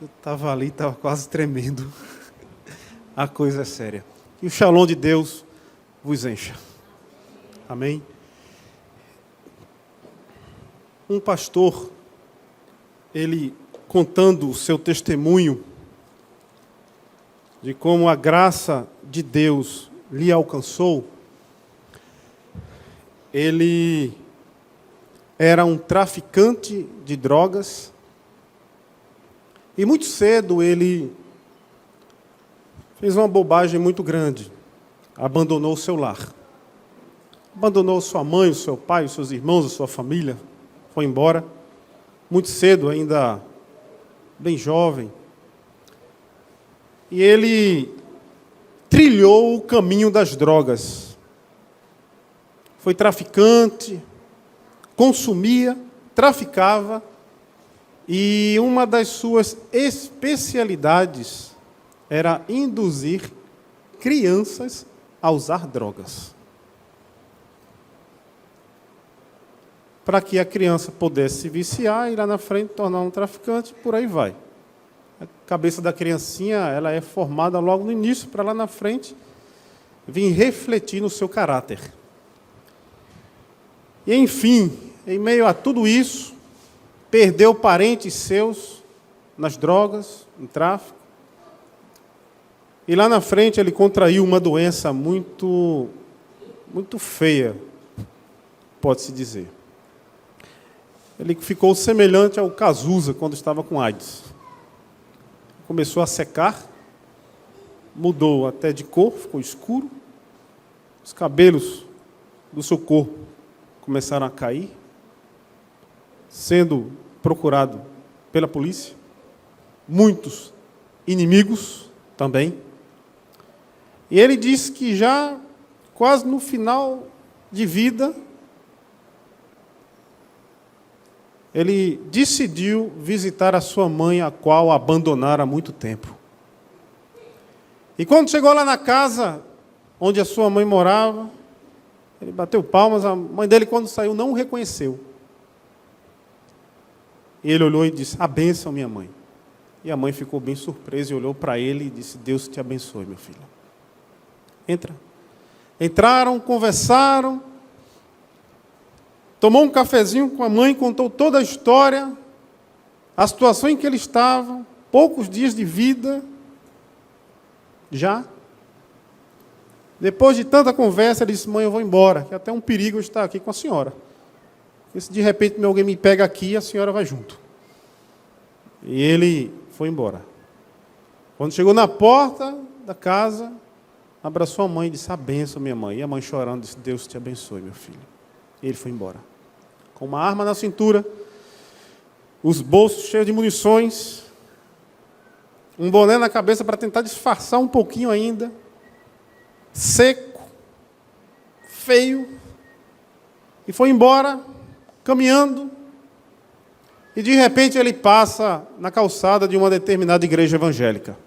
Eu estava ali, estava quase tremendo. A coisa é séria. E o shalom de Deus vos encha. Amém? Um pastor, ele contando o seu testemunho de como a graça de Deus lhe alcançou, ele era um traficante de drogas e muito cedo ele fez uma bobagem muito grande, abandonou o seu lar, abandonou sua mãe, o seu pai, os seus irmãos, a sua família, foi embora, muito cedo, ainda bem jovem, e ele trilhou o caminho das drogas, foi traficante, consumia, traficava, e uma das suas especialidades era induzir crianças a usar drogas. Para que a criança pudesse se viciar e lá na frente tornar um traficante, por aí vai. A cabeça da criancinha ela é formada logo no início, para lá na frente vir refletir no seu caráter. E enfim, em meio a tudo isso, perdeu parentes seus nas drogas, no tráfico. E lá na frente ele contraiu uma doença muito feia, pode-se dizer. Ele ficou semelhante ao Cazuza quando estava com AIDS. Começou a secar, mudou até de cor, ficou escuro. Os cabelos do seu corpo começaram a cair, sendo procurado pela polícia. Muitos inimigos também. E ele disse que já quase no final de vida, ele decidiu visitar a sua mãe, a qual abandonara há muito tempo. E quando chegou lá na casa onde a sua mãe morava, ele bateu palmas, a mãe dele, quando saiu, não o reconheceu. E ele olhou e disse, a bênção, minha mãe. E a mãe ficou bem surpresa e olhou para ele e disse, Deus te abençoe, meu filho. Entra. Entraram, conversaram, tomou um cafezinho com a mãe, contou toda a história, a situação em que ele estava, poucos dias de vida, já. Depois de tanta conversa, ele disse, mãe, eu vou embora, que é até um perigo eu estar aqui com a senhora. Porque se de repente alguém me pega aqui, a senhora vai junto. E ele foi embora. Quando chegou na porta da casa, abraçou a mãe e disse, a bênção, minha mãe. E a mãe chorando disse, Deus te abençoe, meu filho. E ele foi embora. Com uma arma na cintura, os bolsos cheios de munições, um boné na cabeça para tentar disfarçar um pouquinho ainda, seco, feio, e foi embora, caminhando, e de repente ele passa na calçada de uma determinada igreja evangélica.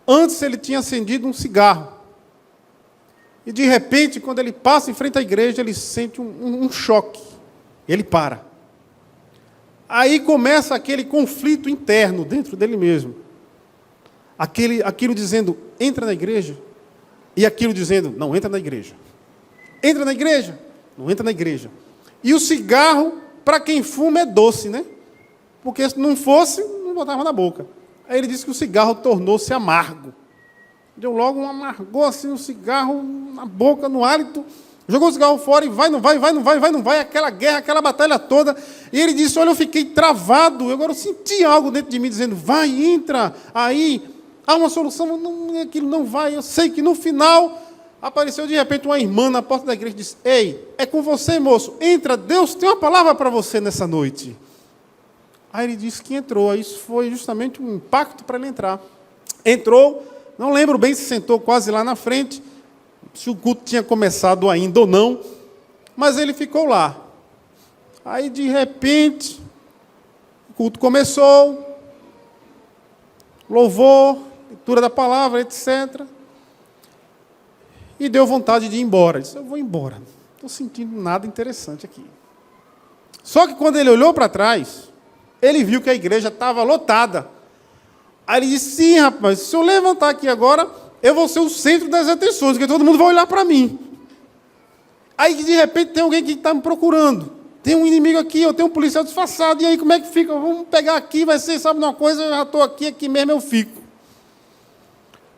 Antes ele tinha acendido um cigarro. E de repente, quando ele passa em frente à igreja, ele sente um choque. Ele para. Aí começa aquele conflito interno dentro dele mesmo. Aquilo dizendo, entra na igreja. E aquilo dizendo, não entra na igreja. Entra na igreja. Não entra na igreja. E o cigarro, para quem fuma, é doce, né? Porque se não fosse, não botava na boca. Aí ele disse que o cigarro tornou-se amargo. Deu logo um amargor assim, um cigarro na boca, no hálito. Jogou o cigarro fora e vai, não vai, vai, não vai, vai, não vai. Aquela guerra, aquela batalha toda. E ele disse, olha, eu fiquei travado. Agora eu senti algo dentro de mim dizendo, vai, entra. Aí, há uma solução. Não, aquilo não vai. Eu sei que no final, apareceu de repente uma irmã na porta da igreja e disse, ei, é com você, moço. Entra, Deus tem uma palavra para você nessa noite. Aí ele disse que entrou. Aí isso foi justamente um impacto para ele entrar. Entrou. Não lembro bem se sentou quase lá na frente, se o culto tinha começado ainda ou não, mas ele ficou lá. Aí, de repente, o culto começou, louvor, leitura da palavra, etc. E deu vontade de ir embora. Ele disse, eu vou embora, não estou sentindo nada interessante aqui. Só que quando ele olhou para trás, ele viu que a igreja estava lotada. Aí ele disse, sim, rapaz, se eu levantar aqui agora, eu vou ser o centro das atenções, porque todo mundo vai olhar para mim. Aí, de repente, tem alguém que está me procurando. Tem um inimigo aqui, eu tenho um policial disfarçado, e aí como é que fica? Vamos pegar aqui, vai ser, sabe uma coisa, eu já estou aqui mesmo eu fico.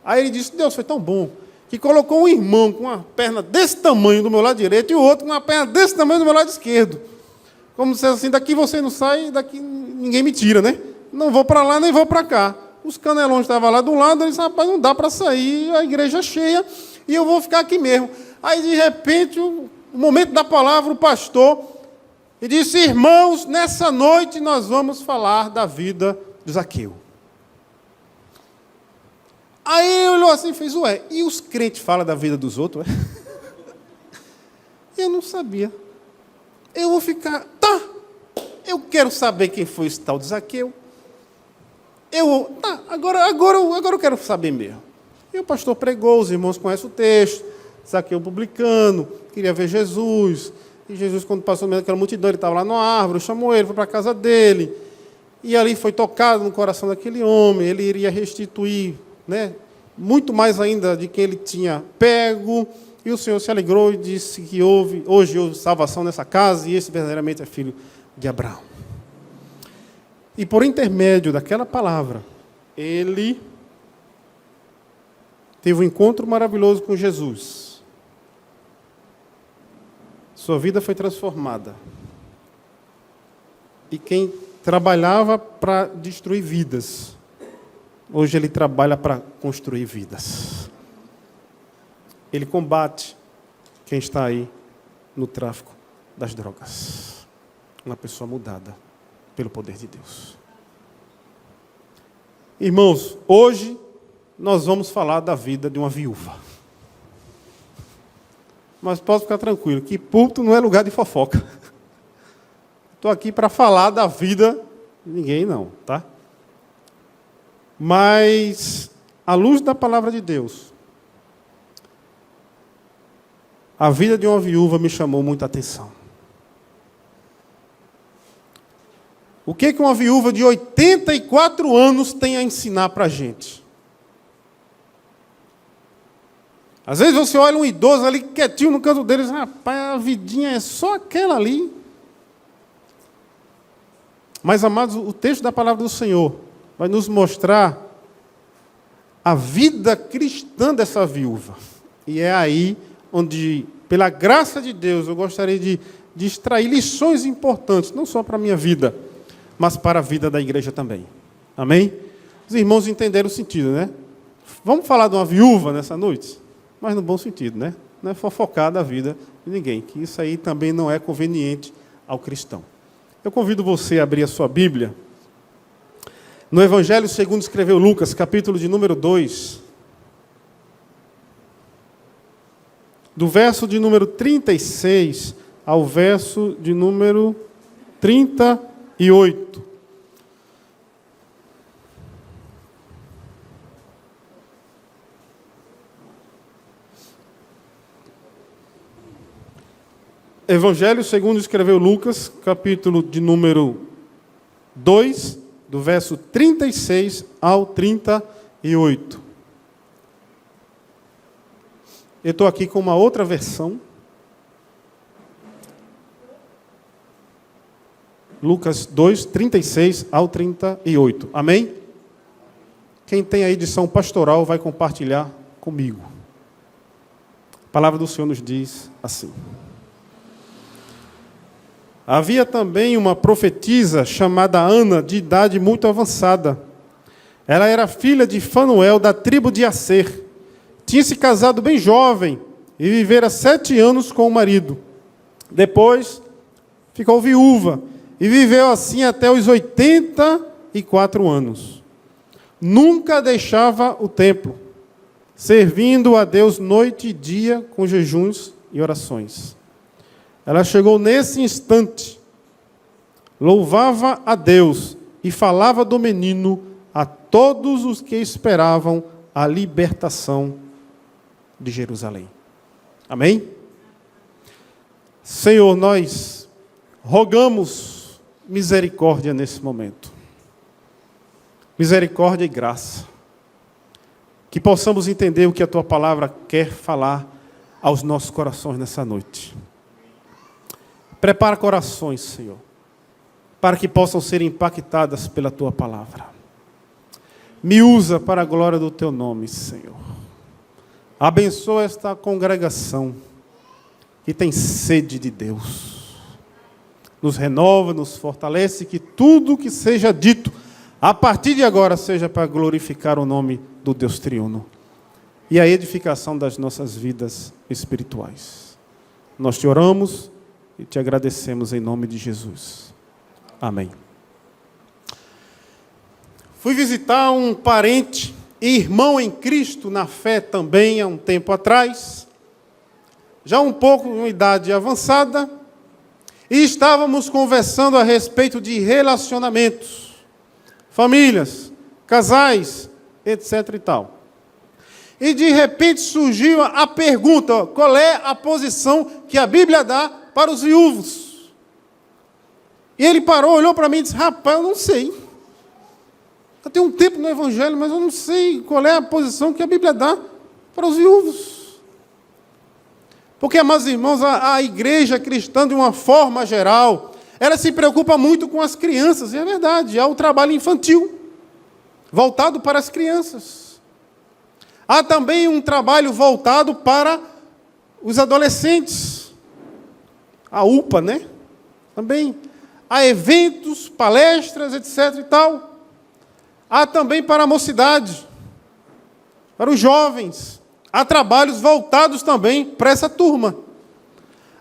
Aí ele disse, Deus foi tão bom, que colocou um irmão com uma perna desse tamanho do meu lado direito, e o outro com uma perna desse tamanho do meu lado esquerdo. Como se assim, daqui você não sai, daqui ninguém me tira, né? Não vou para lá, nem vou para cá. Os canelões estavam lá do lado, ele disse, rapaz, não dá para sair, a igreja é cheia, e eu vou ficar aqui mesmo. Aí, de repente, o momento da palavra, o pastor, e disse, irmãos, nessa noite nós vamos falar da vida de Zaqueu. Aí ele olhou assim e fez, ué, e os crentes falam da vida dos outros? Eu não sabia. Eu vou ficar, tá, eu quero saber quem foi esse tal de Zaqueu. Agora eu quero saber mesmo. E o pastor pregou, os irmãos conhecem o texto, Zaqueu publicano, queria ver Jesus. E Jesus, quando passou no meio daquela multidão, ele estava lá na árvore, chamou ele, foi para a casa dele. E ali foi tocado no coração daquele homem, ele iria restituir, né, muito mais ainda de quem ele tinha pego. E o Senhor se alegrou e disse que hoje houve salvação nessa casa, e esse verdadeiramente é filho de Abraão. E por intermédio daquela palavra, ele teve um encontro maravilhoso com Jesus. Sua vida foi transformada. E quem trabalhava para destruir vidas, hoje ele trabalha para construir vidas. Ele combate quem está aí no tráfico das drogas. Uma pessoa mudada pelo poder de Deus. Irmãos, hoje nós vamos falar da vida de uma viúva. Mas posso ficar tranquilo, que púlpito não é lugar de fofoca. Estou aqui para falar da vida de ninguém não, tá? Mas, à luz da palavra de Deus, a vida de uma viúva me chamou muita atenção. O que uma viúva de 84 anos tem a ensinar para a gente? Às vezes você olha um idoso ali quietinho no canto dele e diz, rapaz, a vidinha é só aquela ali. Mas, amados, o texto da palavra do Senhor vai nos mostrar a vida cristã dessa viúva. E é aí onde, pela graça de Deus, eu gostaria de extrair lições importantes, não só para a minha vida, mas para a vida da igreja também. Amém? Os irmãos entenderam o sentido, né? Vamos falar de uma viúva nessa noite? Mas no bom sentido, né? Não é fofocar da vida de ninguém, que isso aí também não é conveniente ao cristão. Eu convido você a abrir a sua Bíblia no Evangelho segundo escreveu Lucas, capítulo de número 2, do verso de número 36 ao verso de número 38. Evangelho segundo escreveu Lucas, capítulo de número 2, do verso 36 ao 38. Eu estou aqui com uma outra versão. Lucas 2, 36 ao 38. Amém? Quem tem a edição pastoral vai compartilhar comigo. A palavra do Senhor nos diz assim. Havia também uma profetisa chamada Ana, de idade muito avançada. Ela era filha de Fanuel, da tribo de Asser. Tinha se casado bem jovem e vivera 7 anos com o marido. Depois, ficou viúva e viveu assim até os 84 anos. Nunca deixava o templo, servindo a Deus noite e dia com jejuns e orações. Ela chegou nesse instante, louvava a Deus e falava do menino a todos os que esperavam a libertação de Jerusalém. Amém? Senhor, nós rogamos misericórdia nesse momento. Misericórdia e graça. Que possamos entender o que a Tua palavra quer falar aos nossos corações nessa noite. Prepara corações, Senhor, para que possam ser impactadas pela Tua palavra. Me usa para a glória do Teu nome, Senhor. Abençoa esta congregação que tem sede de Deus. Nos renova, nos fortalece, que tudo que seja dito a partir de agora seja para glorificar o nome do Deus triuno e a edificação das nossas vidas espirituais. Nós te oramos e te agradecemos em nome de Jesus. Amém. Fui visitar um parente e irmão em Cristo na fé também há um tempo atrás, já um pouco em uma idade avançada, e estávamos conversando a respeito de relacionamentos, famílias, casais, etc. e tal. E de repente surgiu a pergunta: qual é a posição que a Bíblia dá para os viúvos? E ele parou, olhou para mim e disse: rapaz, eu não sei. Eu tenho um tempo no Evangelho, mas eu não sei qual é a posição que a Bíblia dá para os viúvos. Porque, amados irmãos, a igreja cristã, de uma forma geral, ela se preocupa muito com as crianças, e é verdade, há o trabalho infantil, voltado para as crianças. Há também um trabalho voltado para os adolescentes, a UPA, né? Também há eventos, palestras, etc. e tal. Há também para a mocidade, para os jovens. Há trabalhos voltados também para essa turma.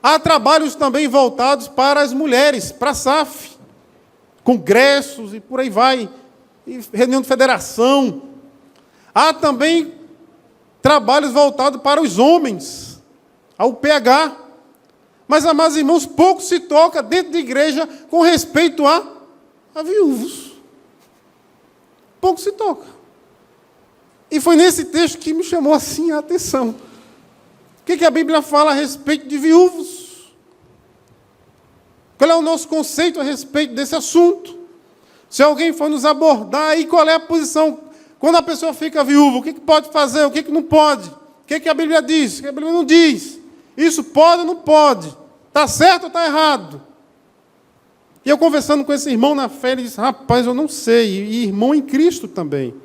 Há trabalhos também voltados para as mulheres, para a SAF, congressos e por aí vai, e reunião de federação. Há também trabalhos voltados para os homens, ao PH. Mas, amados irmãos, pouco se toca dentro da igreja com respeito a viúvos. Pouco se toca. E foi nesse texto que me chamou assim a atenção. O que a Bíblia fala a respeito de viúvos? Qual é o nosso conceito a respeito desse assunto? Se alguém for nos abordar, aí qual é a posição? Quando a pessoa fica viúva, o que pode fazer, o que não pode? O que a Bíblia diz, o que a Bíblia não diz? Isso pode ou não pode? Está certo ou está errado? E eu conversando com esse irmão na fé, ele disse: rapaz, eu não sei. E irmão em Cristo também.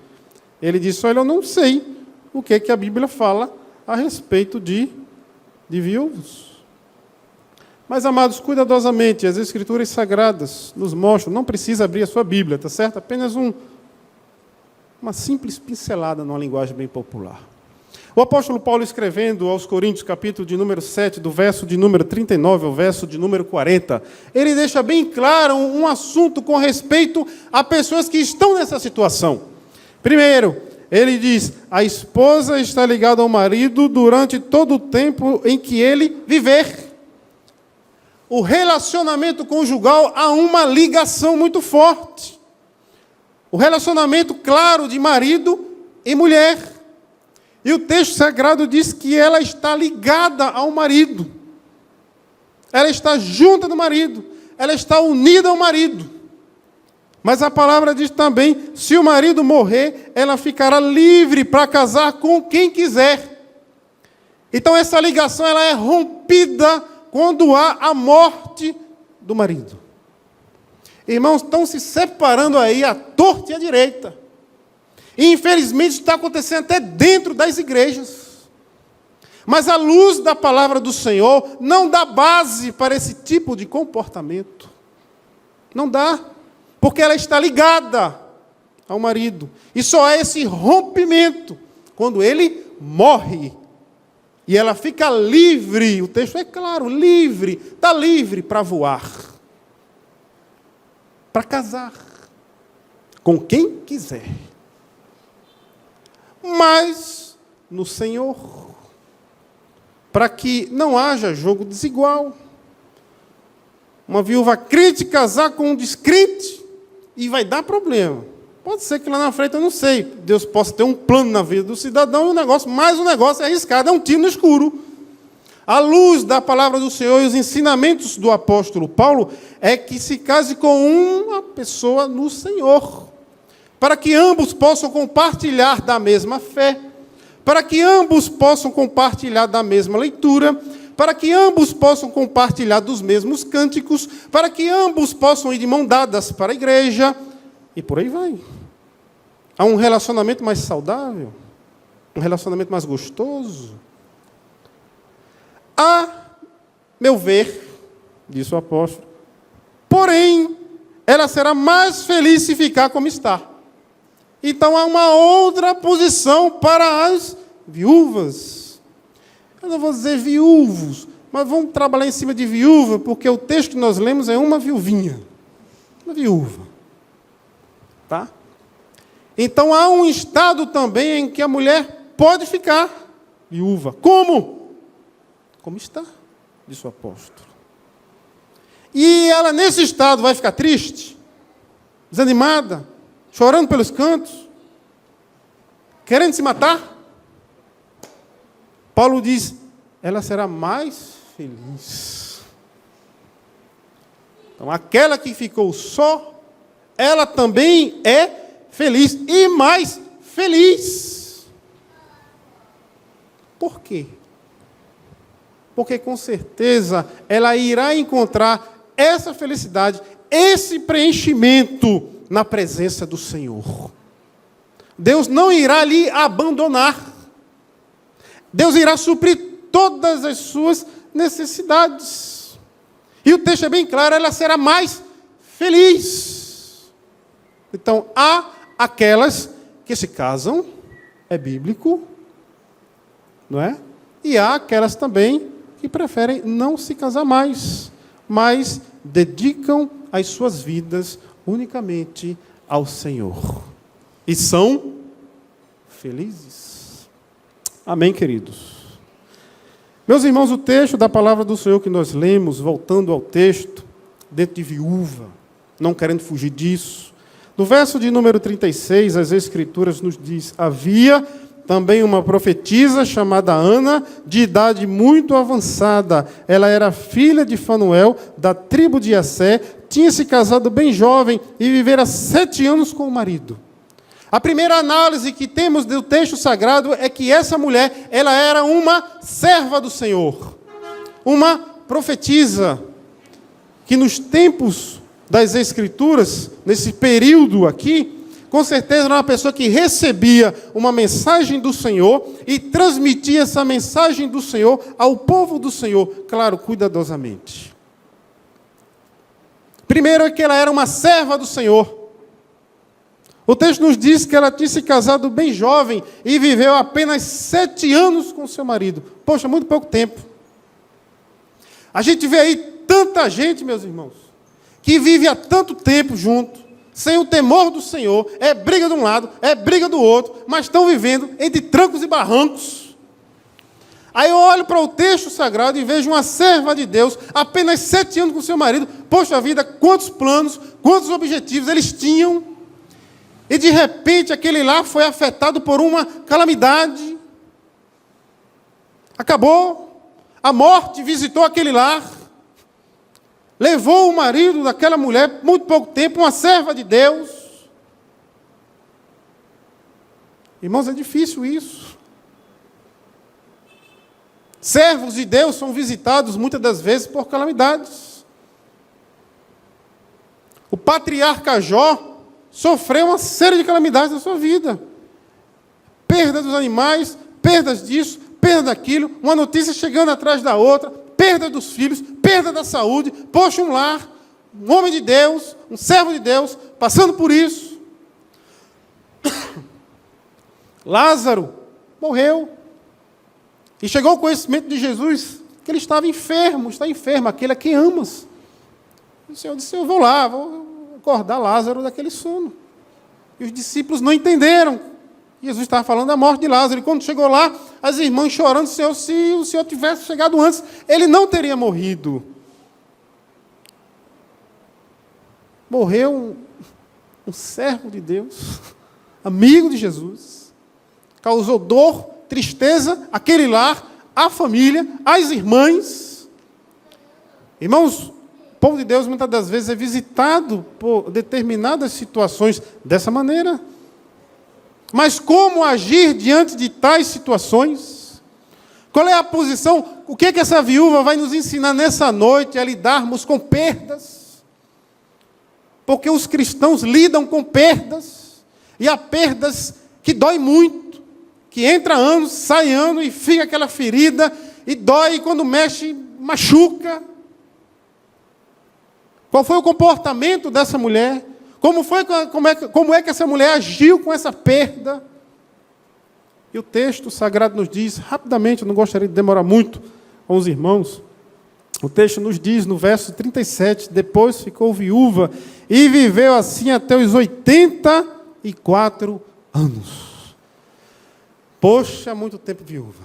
Ele disse: olha, eu não sei o que a Bíblia fala a respeito de viúvos. Mas, amados, cuidadosamente, as Escrituras Sagradas nos mostram, não precisa abrir a sua Bíblia, tá certo? Apenas uma simples pincelada numa linguagem bem popular. O apóstolo Paulo, escrevendo aos Coríntios, capítulo de número 7, do verso de número 39 ao verso de número 40, ele deixa bem claro um assunto com respeito a pessoas que estão nessa situação. Primeiro, ele diz: a esposa está ligada ao marido durante todo o tempo em que ele viver. O relacionamento conjugal há uma ligação muito forte. O relacionamento claro de marido e mulher. E o texto sagrado diz que ela está ligada ao marido. Ela está junta do marido. Ela está unida ao marido. Mas a palavra diz também: se o marido morrer, ela ficará livre para casar com quem quiser. Então essa ligação ela é rompida quando há a morte do marido. Irmãos, estão se separando aí à torta e à direita. E infelizmente está acontecendo até dentro das igrejas. Mas a luz da palavra do Senhor não dá base para esse tipo de comportamento. Não dá. Porque ela está ligada ao marido. E só há esse rompimento quando ele morre. E ela fica livre. O texto é claro, livre. Está livre para voar. Para casar. Com quem quiser. Mas no Senhor, para que não haja jogo desigual. Uma viúva crente casar com um descrente e vai dar problema. Pode ser que lá na frente, eu não sei, Deus possa ter um plano na vida do cidadão, mas o negócio é arriscado, é um tiro no escuro. à luz da palavra do Senhor e os ensinamentos do apóstolo Paulo, é que se case com uma pessoa no Senhor, para que ambos possam compartilhar da mesma fé, para que ambos possam compartilhar da mesma leitura, para que ambos possam compartilhar dos mesmos cânticos, para que ambos possam ir de mão dadas para a igreja, e por aí vai. Há um relacionamento mais saudável, um relacionamento mais gostoso. A meu ver, disse o apóstolo, porém, ela será mais feliz se ficar como está. Então há uma outra posição para as viúvas. Eu não vou dizer viúvos, mas vamos trabalhar em cima de viúva, porque o texto que nós lemos é uma viuvinha, uma viúva. Tá? Então há um estado também em que a mulher pode ficar viúva. Como? Como está, disse o apóstolo. E ela, nesse estado, vai ficar triste, desanimada, chorando pelos cantos, querendo se matar? Paulo diz, ela será mais feliz. Então, aquela que ficou só, ela também é feliz, e mais feliz. Por quê? Porque, com certeza, ela irá encontrar essa felicidade, esse preenchimento na presença do Senhor. Deus não irá lhe abandonar. Deus irá suprir todas as suas necessidades. E o texto é bem claro, ela será mais feliz. Então, há aquelas que se casam, é bíblico, não é? E há aquelas também que preferem não se casar mais, mas dedicam as suas vidas unicamente ao Senhor. E são felizes. Amém, queridos? Meus irmãos, o texto da palavra do Senhor que nós lemos, voltando ao texto, dentro de viúva, não querendo fugir disso, no verso de número 36, as Escrituras nos diz, havia também uma profetisa chamada Ana, de idade muito avançada. Ela era filha de Fanuel, da tribo de Assé, tinha se casado bem jovem e vivera 7 anos com o marido. A primeira análise que temos do texto sagrado é que essa mulher, ela era uma serva do Senhor, uma profetisa, que nos tempos das Escrituras, nesse período aqui, com certeza era uma pessoa que recebia uma mensagem do Senhor e transmitia essa mensagem do Senhor ao povo do Senhor, claro, cuidadosamente. Primeiro é que ela era uma serva do Senhor. O texto nos diz que ela tinha se casado bem jovem e viveu apenas 7 anos com seu marido. Poxa, muito pouco tempo. A gente vê aí tanta gente, meus irmãos, que vive há tanto tempo junto, sem o temor do Senhor, é briga de um lado, é briga do outro, mas estão vivendo entre trancos e barrancos. Aí eu olho para o texto sagrado e vejo uma serva de Deus, apenas 7 anos com seu marido. Poxa vida, quantos planos, quantos objetivos eles tinham. E de repente aquele lar foi afetado por uma calamidade. Acabou. A morte visitou aquele lar. Levou o marido daquela mulher, muito pouco tempo, uma serva de Deus. Irmãos, é difícil isso. Servos de Deus são visitados muitas das vezes por calamidades. O patriarca Jó sofreu uma série de calamidades na sua vida. Perda dos animais, perdas disso, perda daquilo, uma notícia chegando atrás da outra, perda dos filhos, perda da saúde. Poxa, um lar, um homem de Deus, um servo de Deus, passando por isso. Lázaro morreu. E chegou ao conhecimento de Jesus que ele estava enfermo, está enfermo, aquele a quem amas. O Senhor disse, eu vou lá, vou acordar Lázaro daquele sono. E os discípulos não entenderam. Jesus estava falando da morte de Lázaro. E quando chegou lá, as irmãs chorando, Senhor, se o Senhor tivesse chegado antes, ele não teria morrido. Morreu um servo de Deus, amigo de Jesus. Causou dor, tristeza, aquele lar, a família, as irmãs. Irmãos, o povo de Deus muitas das vezes é visitado por determinadas situações dessa maneira. Mas como agir diante de tais situações? Qual é a posição? O que essa viúva vai nos ensinar nessa noite a lidarmos com perdas? Porque os cristãos lidam com perdas, e há perdas que dói muito, que entra anos, sai ano, e fica aquela ferida, e dói, e quando mexe, machuca. Qual foi o comportamento dessa mulher? Como é que essa mulher agiu com essa perda? E o texto sagrado nos diz, rapidamente, eu não gostaria de demorar muito com os irmãos, o texto nos diz, no verso 37, depois ficou viúva e viveu assim até os 84 anos. Poxa, muito tempo viúva.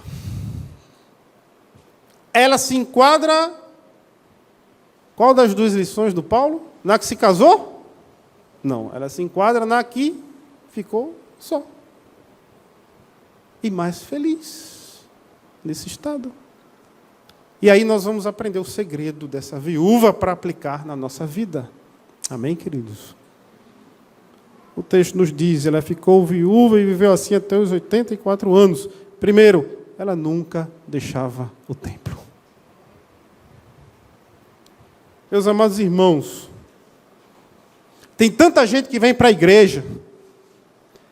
Ela se enquadra, qual das duas lições do Paulo? Na que se casou? Não, ela se enquadra na que ficou só. E mais feliz nesse estado. E aí nós vamos aprender o segredo dessa viúva para aplicar na nossa vida. Amém, queridos? O texto nos diz, ela ficou viúva e viveu assim até os 84 anos. Primeiro, ela nunca deixava o templo. Meus amados irmãos, tem tanta gente que vem para a igreja,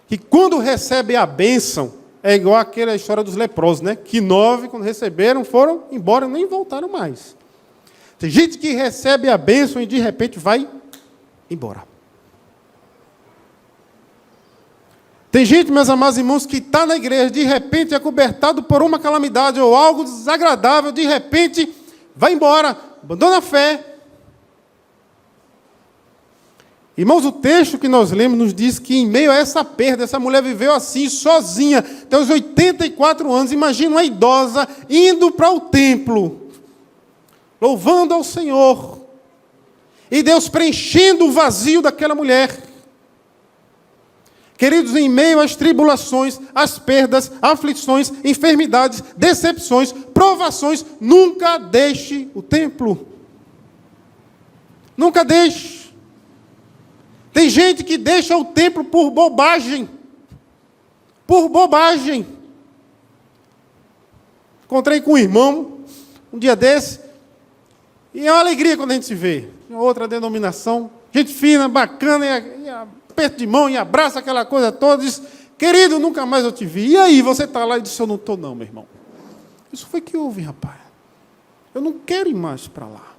que quando recebe a bênção, é igual aquela história dos leprosos, né? Que 9, quando receberam, foram embora e nem voltaram mais. Tem gente que recebe a bênção e de repente vai embora. Tem gente, meus amados irmãos, que está na igreja, de repente é cobertado por uma calamidade ou algo desagradável, de repente vai embora, abandona a fé. Irmãos, o texto que nós lemos nos diz que em meio a essa perda, essa mulher viveu assim, sozinha, até os 84 anos. Imagina uma idosa indo para o templo, louvando ao Senhor, e Deus preenchendo o vazio daquela mulher. Queridos, em meio às tribulações, às perdas, aflições, enfermidades, decepções, provações, nunca deixe o templo. Nunca deixe. Tem gente que deixa o templo por bobagem. Por bobagem. Encontrei com um irmão, um dia desse, e é uma alegria quando a gente se vê. Outra denominação, gente fina, bacana, e aperta de mão e abraça aquela coisa toda, diz, querido, nunca mais eu te vi. E aí, você está lá e disse, eu não estou não, meu irmão. Isso foi que houve, rapaz. Eu não quero ir mais para lá.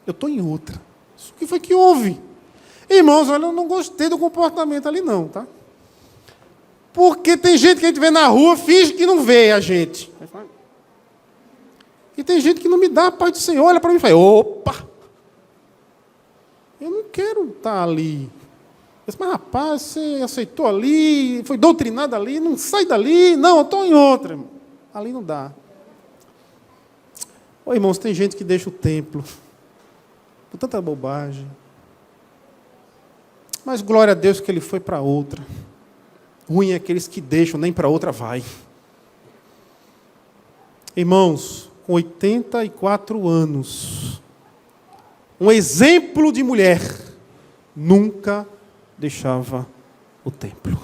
Eu estou em outra. Isso que foi que houve. Irmãos, olha, eu não gostei do comportamento ali não, tá? Porque tem gente que a gente vê na rua, finge que não vê a gente. E tem gente que não me dá a paz do Senhor, olha para mim e fala, opa! Eu não quero estar ali. Eu disse, mas rapaz, você aceitou ali, foi doutrinado ali, não sai dali. Não, eu estou em outra. Irmão. Ali não dá. Ô, irmãos, tem gente que deixa o templo por tanta bobagem. Mas glória a Deus que ele foi para outra. Ruim é aqueles que deixam, nem para outra vai. Irmãos, com 84 anos, um exemplo de mulher, nunca deixava o templo.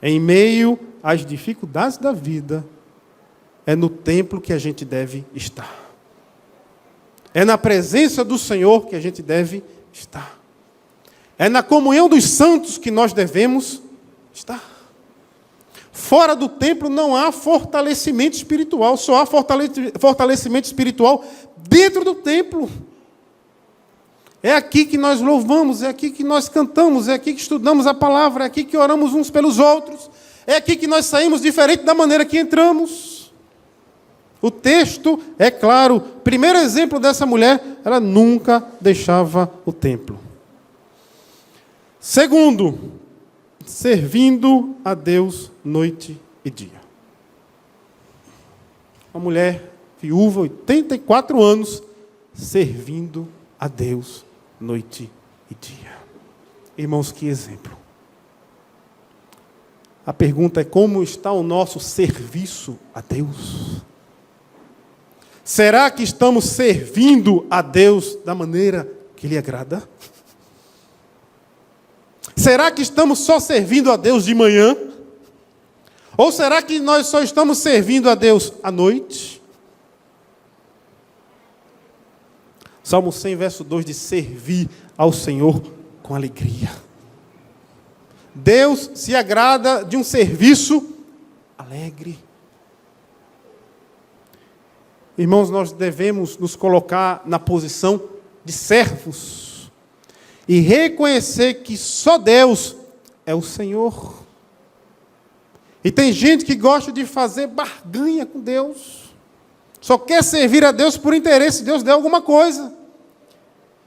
Em meio às dificuldades da vida, é no templo que a gente deve estar. É na presença do Senhor que a gente deve estar. É na comunhão dos santos que nós devemos estar. Fora do templo não há fortalecimento espiritual, só há fortalecimento espiritual dentro do templo. É aqui que nós louvamos, é aqui que nós cantamos, é aqui que estudamos a palavra, é aqui que oramos uns pelos outros, é aqui que nós saímos diferente da maneira que entramos. O texto é claro, primeiro exemplo dessa mulher, ela nunca deixava o templo. Segundo, servindo a Deus noite e dia. Uma mulher viúva, 84 anos, servindo a Deus noite e dia. Irmãos, que exemplo. A pergunta é: como está o nosso serviço a Deus? Será que estamos servindo a Deus da maneira que lhe agrada? Será que estamos só servindo a Deus de manhã? Ou será que nós só estamos servindo a Deus à noite? Salmo 100, verso 2 diz: servir ao Senhor com alegria. Deus se agrada de um serviço alegre. Irmãos, nós devemos nos colocar na posição de servos e reconhecer que só Deus é o Senhor. E tem gente que gosta de fazer barganha com Deus, só quer servir a Deus por interesse, Deus deu alguma coisa.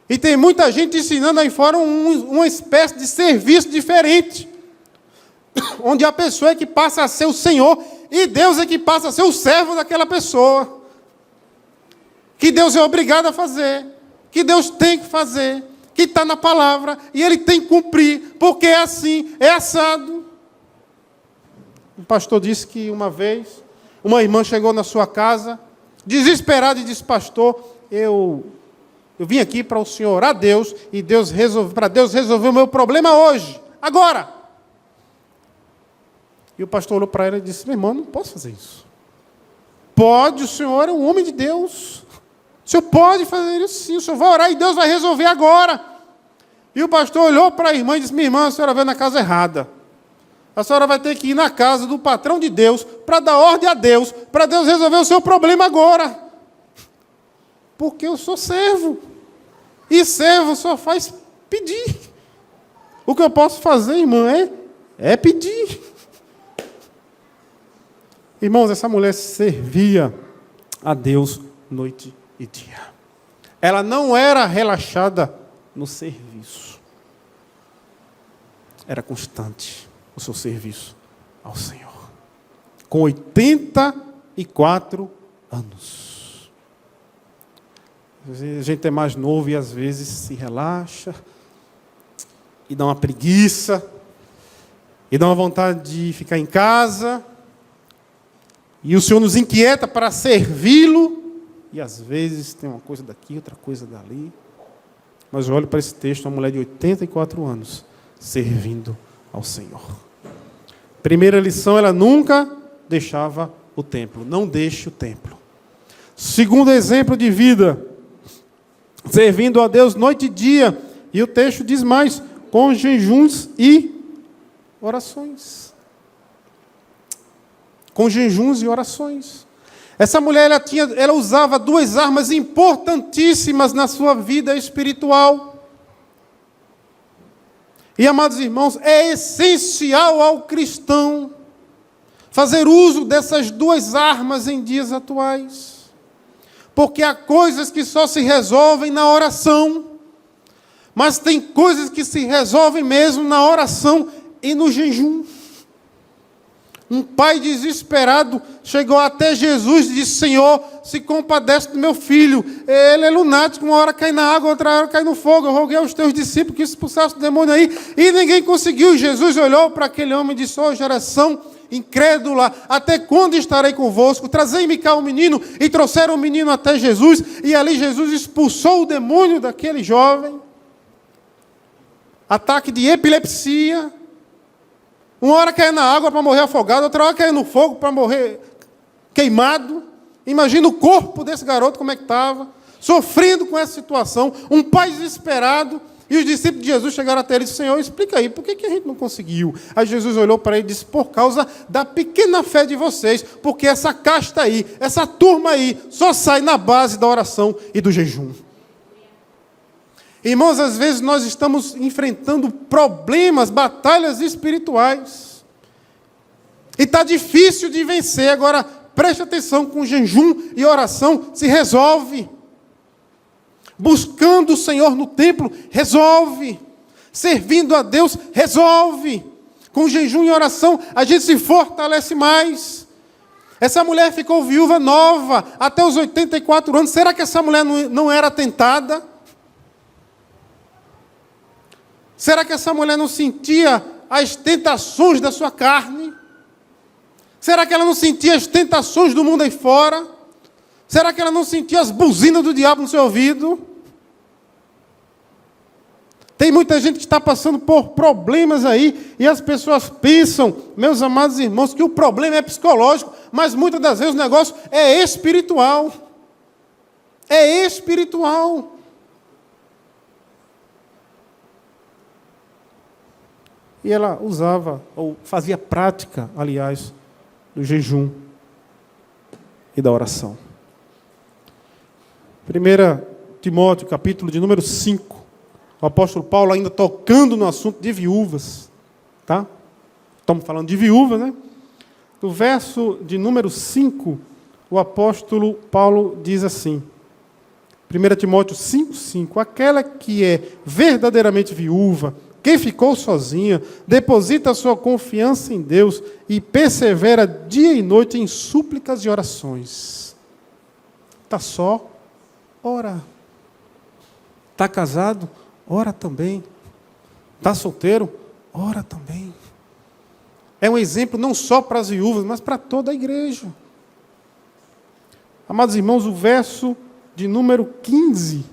E tem muita gente ensinando aí fora uma espécie de serviço diferente, onde a pessoa é que passa a ser o Senhor e Deus é que passa a ser o servo daquela pessoa. Que Deus é obrigado a fazer, que Deus tem que fazer, que está na palavra e Ele tem que cumprir, porque é assim, é assado. Um pastor disse que uma vez, uma irmã chegou na sua casa, desesperada, e disse: pastor, eu vim aqui para o senhor orar a Deus, e para Deus resolver o meu problema hoje, agora. E o pastor olhou para ela e disse: minha irmã, não posso fazer isso. Pode, o senhor é um homem de Deus. O senhor pode fazer isso sim, o senhor vai orar e Deus vai resolver agora. E o pastor olhou para a irmã e disse: minha irmã, a senhora veio na casa errada. A senhora vai ter que ir na casa do patrão de Deus, para dar ordem a Deus, para Deus resolver o seu problema agora. Porque eu sou servo. E servo só faz pedir. O que eu posso fazer, irmã, é pedir. Irmãos, essa mulher servia a Deus noite e dia. Ela não era relaxada no serviço. Era constante o seu serviço ao Senhor. Com 84 anos. A gente é mais novo e às vezes se relaxa e dá uma preguiça e dá uma vontade de ficar em casa. E o Senhor nos inquieta para servi-lo. E às vezes tem uma coisa daqui, outra coisa dali. Mas eu olho para esse texto, uma mulher de 84 anos, servindo ao Senhor. Primeira lição, ela nunca deixava o templo. Não deixe o templo. Segundo exemplo de vida, servindo a Deus noite e dia. E o texto diz mais: com jejuns e orações. Com jejuns e orações. Essa mulher, ela usava duas armas importantíssimas na sua vida espiritual. E, amados irmãos, é essencial ao cristão fazer uso dessas duas armas em dias atuais. Porque há coisas que só se resolvem na oração, mas tem coisas que se resolvem mesmo na oração e no jejum. Um pai desesperado chegou até Jesus e disse: Senhor, se compadece do meu filho. Ele é lunático, uma hora cai na água, outra hora cai no fogo. Eu roguei aos teus discípulos que expulsassem o demônio aí, e ninguém conseguiu. Jesus olhou para aquele homem e disse: ó geração incrédula, até quando estarei convosco? Trazei-me cá o menino. E trouxeram o menino até Jesus, e ali Jesus expulsou o demônio daquele jovem. Ataque de epilepsia. Uma hora caiu na água para morrer afogado, outra hora caiu no fogo para morrer queimado. Imagina o corpo desse garoto como é que estava, sofrendo com essa situação. Um pai desesperado. E os discípulos de Jesus chegaram até ele e disseram: Senhor, explica aí, por que a gente não conseguiu? Aí Jesus olhou para ele e disse: por causa da pequena fé de vocês, porque essa casta aí, essa turma aí, só sai na base da oração e do jejum. Irmãos, às vezes nós estamos enfrentando problemas, batalhas espirituais. E está difícil de vencer. Agora, preste atenção, com jejum e oração se resolve. Buscando o Senhor no templo, resolve. Servindo a Deus, resolve. Com jejum e oração, a gente se fortalece mais. Essa mulher ficou viúva nova, até os 84 anos. Será que essa mulher não era tentada? Será que essa mulher não sentia as tentações da sua carne? Será que ela não sentia as tentações do mundo aí fora? Será que ela não sentia as buzinas do diabo no seu ouvido? Tem muita gente que está passando por problemas aí, e as pessoas pensam, meus amados irmãos, que o problema é psicológico, mas muitas das vezes o negócio é espiritual. É espiritual. E ela usava, ou fazia prática, aliás, do jejum e da oração. 1 Timóteo, capítulo de número 5, o apóstolo Paulo ainda tocando no assunto de viúvas. Tá? Estamos falando de viúvas, né? No verso de número 5, o apóstolo Paulo diz assim, 1 Timóteo 5:5, aquela que é verdadeiramente viúva, quem ficou sozinha, deposita a sua confiança em Deus e persevera dia e noite em súplicas e orações. Está só? Ora. Está casado? Ora também. Está solteiro? Ora também. É um exemplo não só para as viúvas, mas para toda a igreja. Amados irmãos, o verso de número 15,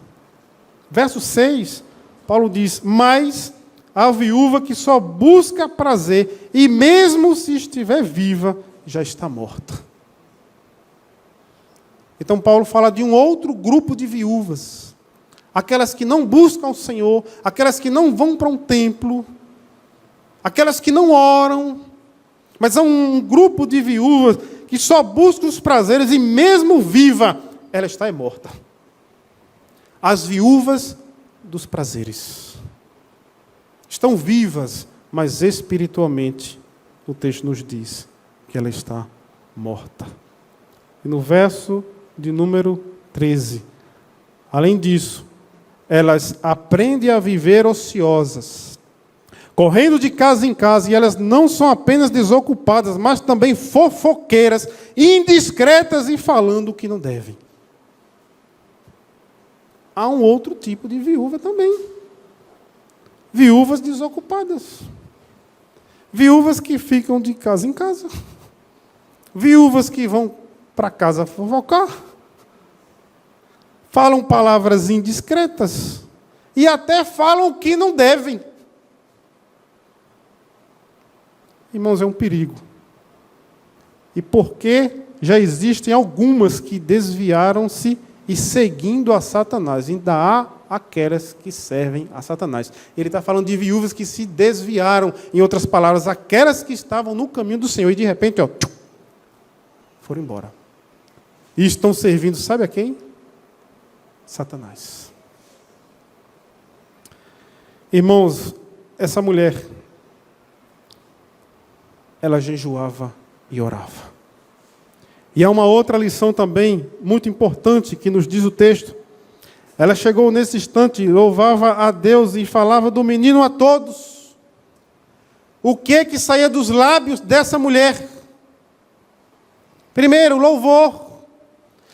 verso 6, Paulo diz, mas a viúva que só busca prazer, e mesmo se estiver viva, já está morta. Então Paulo fala de um outro grupo de viúvas, aquelas que não buscam o Senhor, aquelas que não vão para um templo, aquelas que não oram, mas é um grupo de viúvas que só buscam os prazeres, e mesmo viva, ela está morta. As viúvas dos prazeres. Estão vivas, mas espiritualmente, o texto nos diz que ela está morta. E no verso de número 13, além disso, elas aprendem a viver ociosas, correndo de casa em casa, e elas não são apenas desocupadas, mas também fofoqueiras, indiscretas e falando o que não devem. Há um outro tipo de viúva também. Viúvas desocupadas. Viúvas que ficam de casa em casa. Viúvas que vão para casa fofocar. Falam palavras indiscretas. E até falam o que não devem. Irmãos, é um perigo. E porque já existem algumas que desviaram-se e seguindo a Satanás. Ainda há aquelas que servem a Satanás. Ele está falando de viúvas que se desviaram, em outras palavras, aquelas que estavam no caminho do Senhor e de repente, foram embora. E estão servindo, sabe a quem? Satanás. Irmãos, essa mulher, ela jejuava e orava. E há uma outra lição também, muito importante, que nos diz o texto. Ela chegou nesse instante, louvava a Deus e falava do menino a todos. O que saía dos lábios dessa mulher? Primeiro, louvor.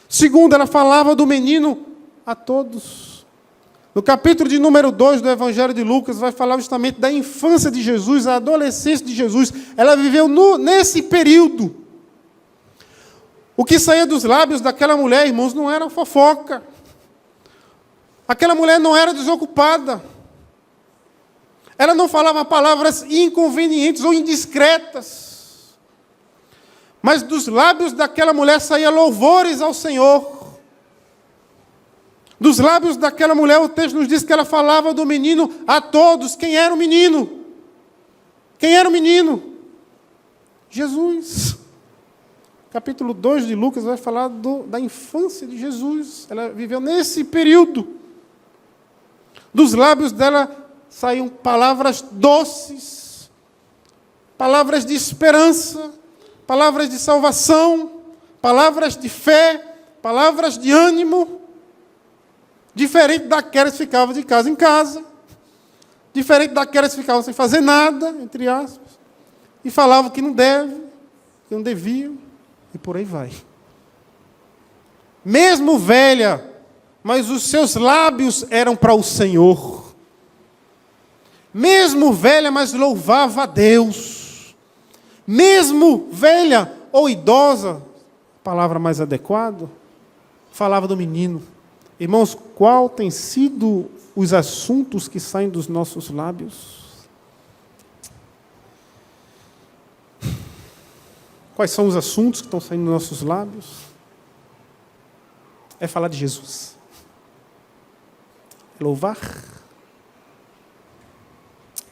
Segundo, ela falava do menino a todos. No capítulo de número 2 do Evangelho de Lucas, vai falar justamente da infância de Jesus, a adolescência de Jesus. Ela viveu nesse período. O que saía dos lábios daquela mulher, irmãos, não era fofoca. Aquela mulher não era desocupada. Ela não falava palavras inconvenientes ou indiscretas. Mas dos lábios daquela mulher saía louvores ao Senhor. Dos lábios daquela mulher, o texto nos diz que ela falava do menino a todos. Quem era o menino? Quem era o menino? Jesus. Capítulo 2 de Lucas vai falar da infância de Jesus. Ela viveu nesse período. Dos lábios dela saíam palavras doces, palavras de esperança, palavras de salvação, palavras de fé, palavras de ânimo, diferente daquelas que ficavam de casa em casa, diferente daquelas que ficavam sem fazer nada, entre aspas, e falavam que não deve, que não deviam, e por aí vai. Mesmo velha, mas os seus lábios eram para o Senhor. Mesmo velha, mas louvava a Deus. Mesmo velha, ou idosa, palavra mais adequada, falava do menino. Irmãos, qual tem sido os assuntos que saem dos nossos lábios? Quais são os assuntos que estão saindo dos nossos lábios? É falar de Jesus. É louvar.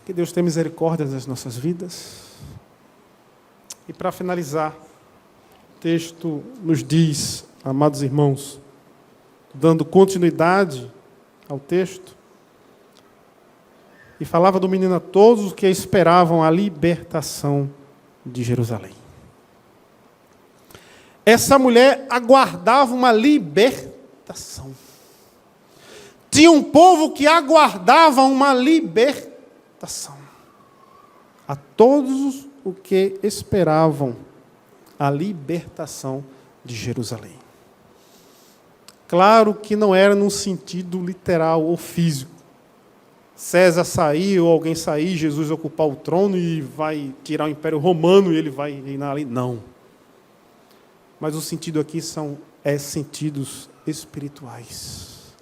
Que Deus tenha misericórdia das nossas vidas. E para finalizar, o texto nos diz, amados irmãos, dando continuidade ao texto, e falava do menino a todos os que esperavam a libertação de Jerusalém. Essa mulher aguardava uma libertação. Tinha um povo que aguardava uma libertação. A todos os que esperavam a libertação de Jerusalém. Claro que não era num sentido literal ou físico. César sair ou alguém sair, Jesus ocupar o trono e vai tirar o Império Romano e ele vai reinar ali. Não. Mas o sentido aqui são sentidos espirituais.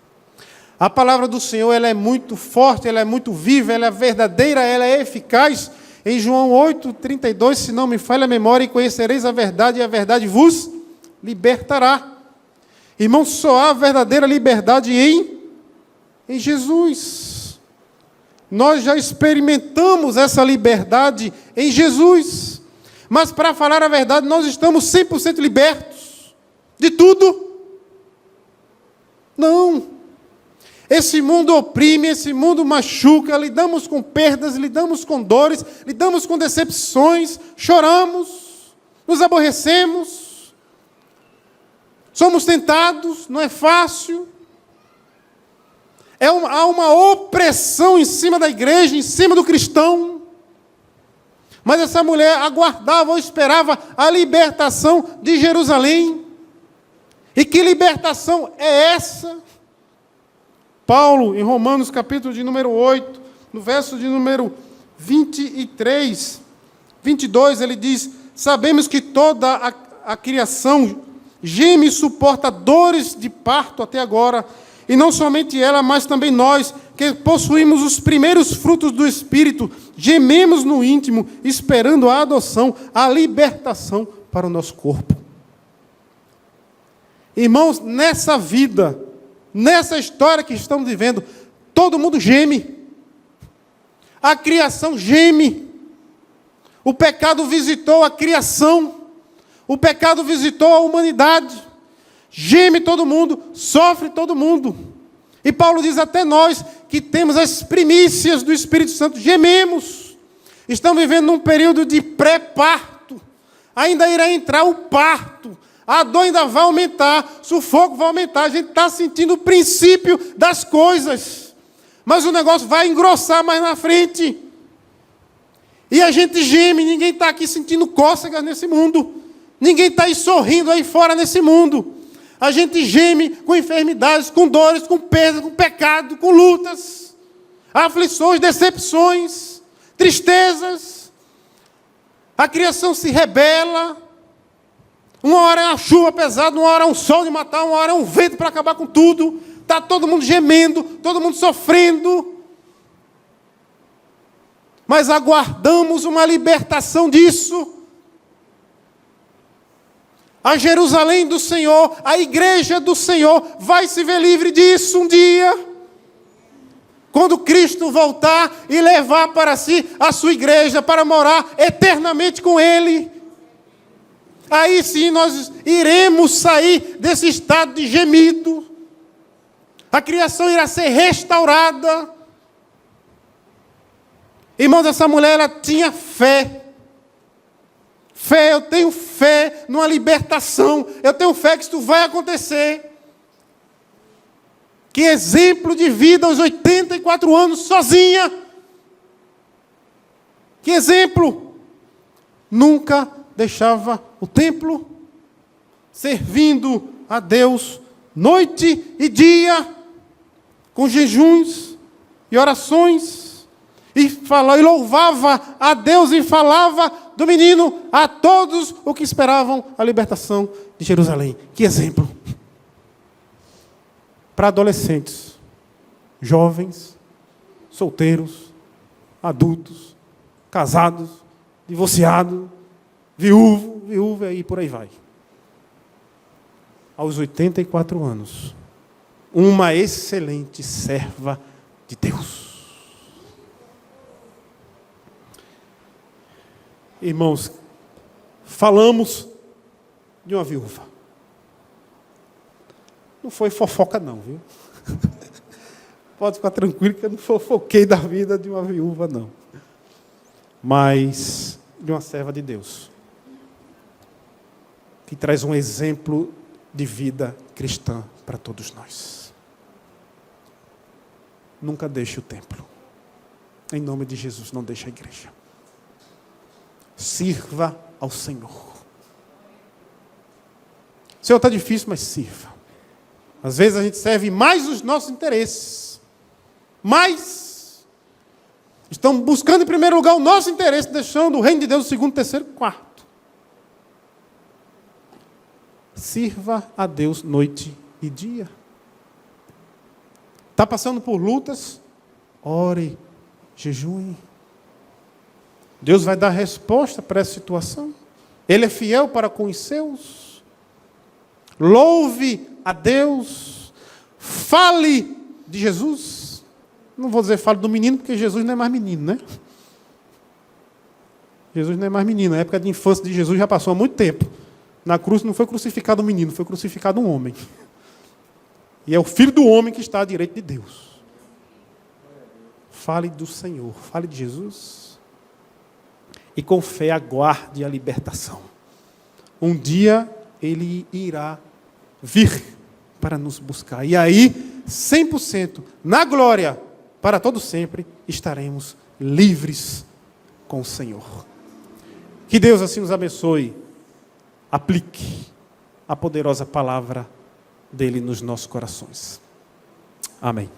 A palavra do Senhor ela é muito forte, ela é muito viva, ela é verdadeira, ela é eficaz. Em João 8,32, se não me falha a memória, e conhecereis a verdade, e a verdade vos libertará. Irmãos, só há verdadeira liberdade em Jesus. Nós já experimentamos essa liberdade em Jesus. Mas, para falar a verdade, nós estamos 100% libertos de tudo. Não. Esse mundo oprime, esse mundo machuca, lidamos com perdas, lidamos com dores, lidamos com decepções, choramos, nos aborrecemos, somos tentados, não é fácil. Há uma opressão em cima da igreja, em cima do cristão. Mas essa mulher aguardava ou esperava a libertação de Jerusalém. E que libertação é essa? Paulo, em Romanos, capítulo de número 8, no verso de número 23, 22, ele diz: sabemos que toda a criação geme e suporta dores de parto até agora, e não somente ela, mas também nós, que possuímos os primeiros frutos do Espírito, gememos no íntimo, esperando a adoção, a libertação para o nosso corpo. Irmãos, nessa vida, nessa história que estamos vivendo, todo mundo geme. A criação geme. O pecado visitou a criação. O pecado visitou a humanidade. Geme todo mundo, sofre todo mundo. E Paulo diz até nós que temos as primícias do Espírito Santo, gememos. Estamos vivendo num período de pré-parto. Ainda irá entrar o parto. A dor ainda vai aumentar, o sufoco vai aumentar. A gente está sentindo o princípio das coisas. Mas o negócio vai engrossar mais na frente. E a gente geme, ninguém está aqui sentindo cócegas nesse mundo. Ninguém está aí sorrindo aí fora nesse mundo. A gente geme com enfermidades, com dores, com perdas, com pecado, com lutas, aflições, decepções, tristezas. A criação se rebela. Uma hora é uma chuva pesada, uma hora é um sol de matar, uma hora é um vento para acabar com tudo. Está todo mundo gemendo, todo mundo sofrendo. Mas aguardamos uma libertação disso. A Jerusalém do Senhor, a igreja do Senhor, vai se ver livre disso um dia. Quando Cristo voltar e levar para si a sua igreja, para morar eternamente com Ele. Aí sim nós iremos sair desse estado de gemido. A criação irá ser restaurada. Irmãos, essa mulher ela tinha fé. Fé, eu tenho fé numa libertação. Eu tenho fé que isso vai acontecer. Que exemplo de vida aos 84 anos, sozinha. Que exemplo. Nunca deixava o templo, servindo a Deus noite e dia, com jejuns e orações. e falava, e louvava a Deus e falava do menino a todos os que esperavam a libertação de Jerusalém. Que exemplo! Para adolescentes, jovens, solteiros, adultos, casados, divorciados, viúva e por aí vai. Aos 84 anos, uma excelente serva de Deus. Irmãos, falamos de uma viúva. Não foi fofoca não, viu? Pode ficar tranquilo que eu não fofoquei da vida de uma viúva, não. Mas de uma serva de Deus. Que traz um exemplo de vida cristã para todos nós. Nunca deixe o templo. Em nome de Jesus, não deixe a igreja. Sirva ao Senhor. O Senhor está difícil, mas sirva. Às vezes a gente serve mais os nossos interesses. Mas estamos buscando em primeiro lugar o nosso interesse, deixando o reino de Deus o segundo, terceiro, quarto. Sirva a Deus noite e dia. Está passando por lutas? Ore, jejue. Deus vai dar resposta para essa situação. Ele é fiel para com os seus. Louve a Deus. Fale de Jesus. Não vou dizer fale do menino, porque Jesus não é mais menino, né? Jesus não é mais menino. A época de infância de Jesus já passou há muito tempo. Na cruz não foi crucificado um menino, foi crucificado um homem. E é o Filho do homem que está à direita de Deus. Fale do Senhor. Fale de Jesus. E com fé aguarde a libertação. Um dia Ele irá vir para nos buscar. E aí, 100%, na glória, para todo sempre, estaremos livres com o Senhor. Que Deus assim nos abençoe. Aplique a poderosa palavra dele nos nossos corações. Amém.